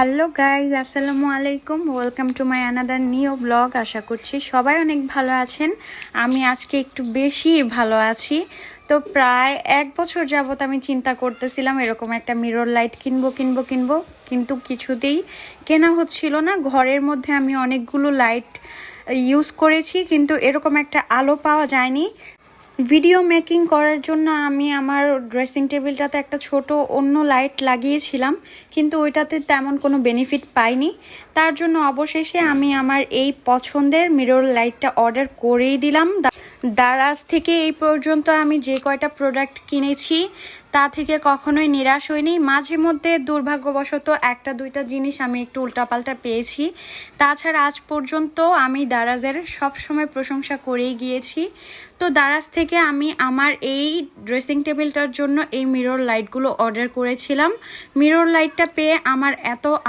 Hello guys, আসসালামু আলাইকুম। Welcome to my another new blog. আশা করছি সবাই অনেক ভালো আছেন। আমি আজকে একটু বেশি ভালো আছি। তো প্রায় 1 বছর যাবত আমি চিন্তা করতেছিলাম এরকম একটা মিরর লাইট কিনবো, কিন্তু কিছুতেই কেনা হচ্ছিল না। ঘরের মধ্যে আমি অনেকগুলো লাইট ইউজ করেছি, কিন্তু এরকম একটা আলো পাওয়া যায়নি। ভিডিও মেকিং করার জন্য আমি আমার ড্রেসিং টেবিলটাতে একটা ছোট অন্য লাইট লাগিয়েছিলাম, কিন্তু ওইটাতে তেমন কোনো বেনিফিট পাইনি। তার জন্য অবশেষে আমি আমার এই পছন্দের মিরর লাইটটা অর্ডার করেই দিলাম। দারাজ থেকে এই পর্যন্ত আমি যে কয়টা প্রোডাক্ট কিনেছি তা থেকে কখনোই নিরাশ হইনি। মাঝে মধ্যে দুর্ভাগ্যবশত একটা দুইটা জিনিস আমি একটু উল্টাপাল্টা পেয়েছি, তাছাড়া আজ পর্যন্ত আমি দারাজের সবসময় প্রশংসা করেই গিয়েছি। তো দারাজ থেকে আমি আমার এই ড্রেসিং টেবিলটার জন্য এই মিরর লাইটগুলো অর্ডার করেছিলাম। মিরর লাইটটা পেয়ে আমার এত